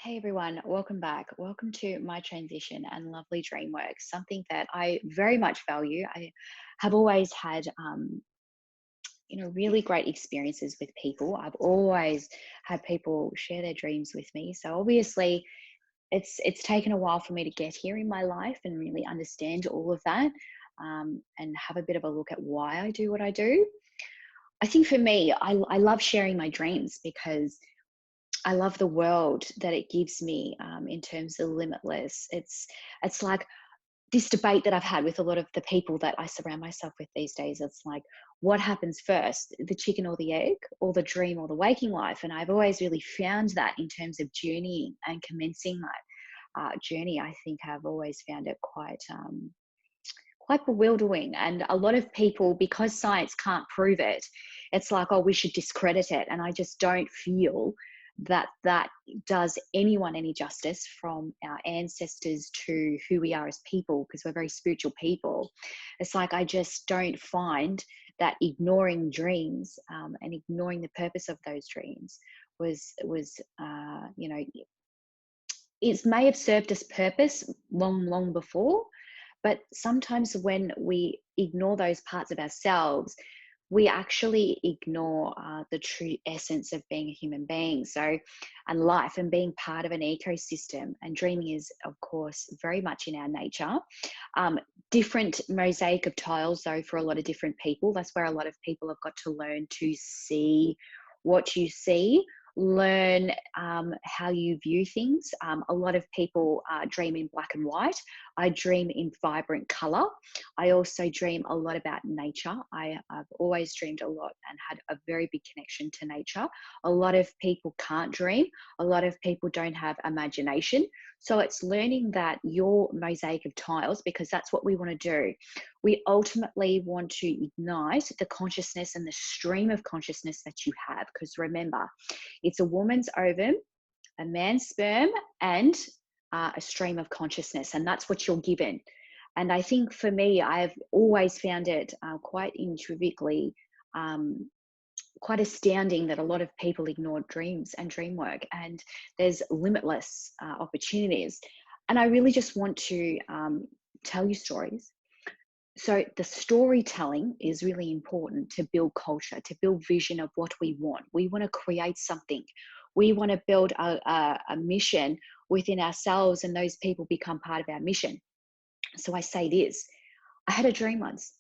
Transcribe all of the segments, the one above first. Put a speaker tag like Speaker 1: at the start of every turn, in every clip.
Speaker 1: Hey everyone, welcome back. Welcome to my transition and lovely dream work, something that I very much value. I have always had, really great experiences with people. I've always had people share their dreams with me. So obviously, it's taken a while for me to get here in my life and really understand all of that, and have a bit of a look at why I do what I do. I think for me, I love sharing my dreams because I love the world that it gives me, in terms of limitless. It's like this debate that I've had with a lot of the people that I surround myself with these days. It's like, what happens first, the chicken or the egg, or the dream or the waking life? And I've always really found that in terms of journeying and commencing that journey. I think I've always found it quite bewildering. And a lot of people, because science can't prove it, it's like, oh, we should discredit it. And I just don't feel that that does anyone any justice, from our ancestors to who we are as people, because we're very spiritual people. It's like, I just don't find that ignoring dreams, and ignoring the purpose of those dreams was it may have served us purpose long before, but sometimes when we ignore those parts of ourselves, we actually ignore the true essence of being a human being. So, and life and being part of an ecosystem. And dreaming is, of course, very much in our nature. Different mosaic of tiles, though, for a lot of different people. That's where a lot of people have got to learn to see what you see, learn how you view things. A lot of people dream in black and white. I dream in vibrant color. I also dream a lot about nature. I've always dreamed a lot and had a very big connection to nature. A lot of people can't dream. A lot of people don't have imagination. So it's learning that your mosaic of tiles, because that's what we want to do. We ultimately want to ignite the consciousness and the stream of consciousness that you have. Because remember, it's a woman's ovum, a man's sperm, and a stream of consciousness. And that's what you're given. And I think for me, I've always found it quite intricately, quite astounding that a lot of people ignore dreams and dream work. And there's limitless opportunities. And I really just want to tell you stories. So the storytelling is really important to build culture, to build vision of what we want. We want to create something. We want to build a mission within ourselves, and those people become part of our mission. So I say this: I had a dream once,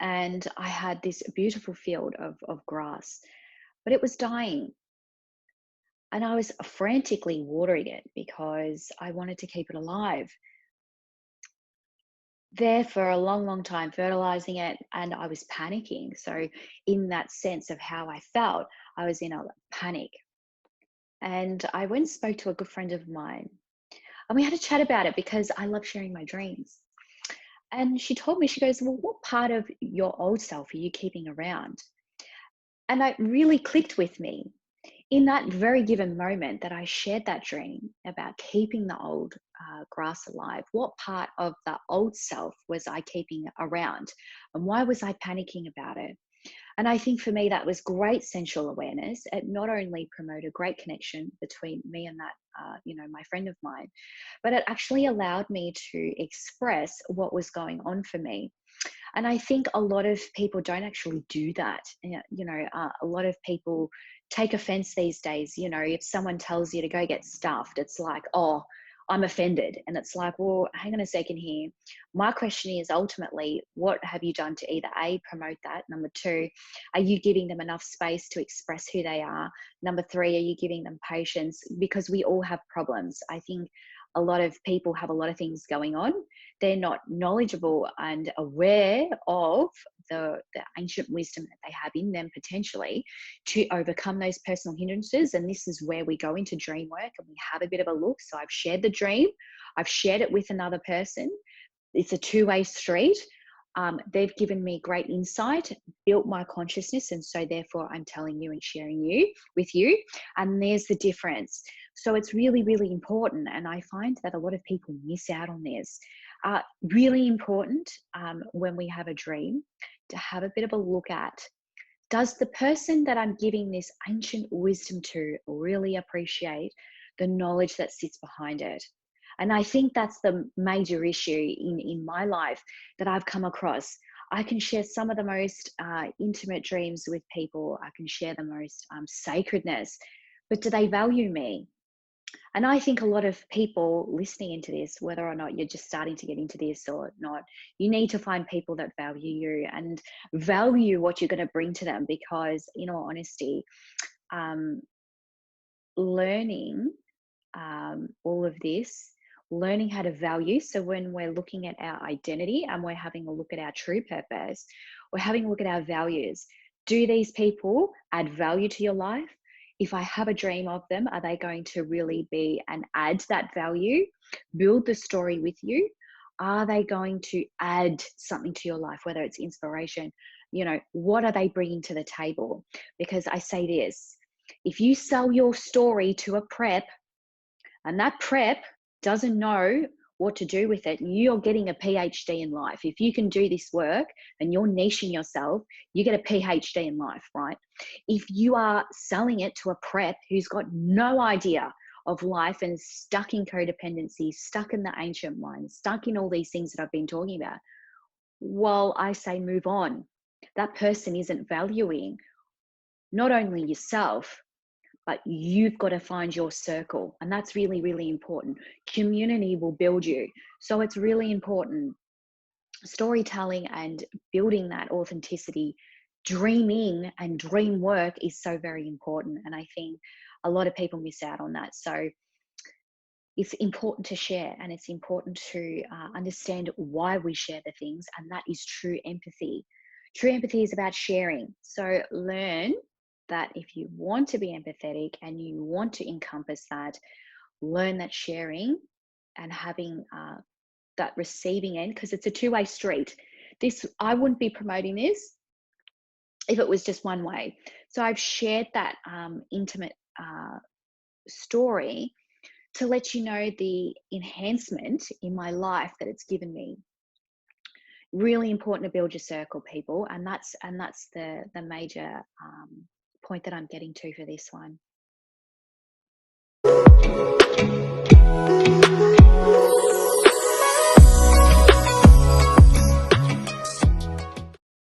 Speaker 1: and I had this beautiful field of grass, but it was dying. And I was frantically watering it because I wanted to keep it alive. There for a long time, fertilizing it, and I was panicking. So, in that sense of how I felt, I was in a panic. And I went and spoke to a good friend of mine, and we had a chat about it because I love sharing my dreams. And she told me, she goes, well, what part of your old self are you keeping around? And that really clicked with me in that very given moment that I shared that dream about keeping the old grass alive. What part of the old self was I keeping around? And why was I panicking about it? And I think for me, that was great sensual awareness. It not only promoted great connection between me and that, my friend of mine, but it actually allowed me to express what was going on for me. And I think a lot of people don't actually do that. A lot of people take offense these days. If someone tells you to go get stuffed, it's like, oh, I'm offended. And it's like, well, hang on a second here. My question is, ultimately, what have you done to either A, promote that? Number two, are you giving them enough space to express who they are? Number three, are you giving them patience? Because we all have problems. I think a lot of people have a lot of things going on. They're not knowledgeable and aware of the ancient wisdom that they have in them, potentially, to overcome those personal hindrances. And this is where we go into dream work and we have a bit of a look. So I've shared the dream, I've shared it with another person. It's a two-way street. They've given me great insight, built my consciousness, and so therefore I'm telling you and sharing you with you. And there's the difference. So it's really, really important. And I find that a lot of people miss out on this. Really important, when we have a dream, to have a bit of a look at, does the person that I'm giving this ancient wisdom to really appreciate the knowledge that sits behind it. And I think that's the major issue in my life that I've come across. I can share some of the most intimate dreams with people. I can share the most sacredness, but do they value me? And I think a lot of people listening into this, whether or not you're just starting to get into this or not, you need to find people that value you and value what you're going to bring to them. Because, in all honesty, um, learning all of this, learning how to value. So when we're looking at our identity and we're having a look at our true purpose, we're having a look at our values. Do these people add value to your life? If I have a dream of them, are they going to really be and add that value, build the story with you? Are they going to add something to your life, whether it's inspiration? What are they bringing to the table? Because I say this, if you sell your story to a prep and that prep doesn't know what to do with it, you're getting a PhD in life. If you can do this work and you're niching yourself, you get a PhD in life, right? If you are selling it to a prep who's got no idea of life and is stuck in codependency, stuck in the ancient mind, stuck in all these things that I've been talking about, well, I say move on. That person isn't valuing not only yourself, but you've got to find your circle. And that's really, really important. Community will build you. So it's really important. Storytelling and building that authenticity, dreaming and dream work is so very important. And I think a lot of people miss out on that. So it's important to share, and it's important to understand why we share the things. And that is true empathy. True empathy is about sharing. So learn that if you want to be empathetic and you want to encompass that, learn that sharing and having that receiving end, because it's a two-way street. I wouldn't be promoting this if it was just one way. So I've shared that intimate story to let you know the enhancement in my life that it's given me. Really important to build your circle, people, and that's the major point that I'm getting to for this one.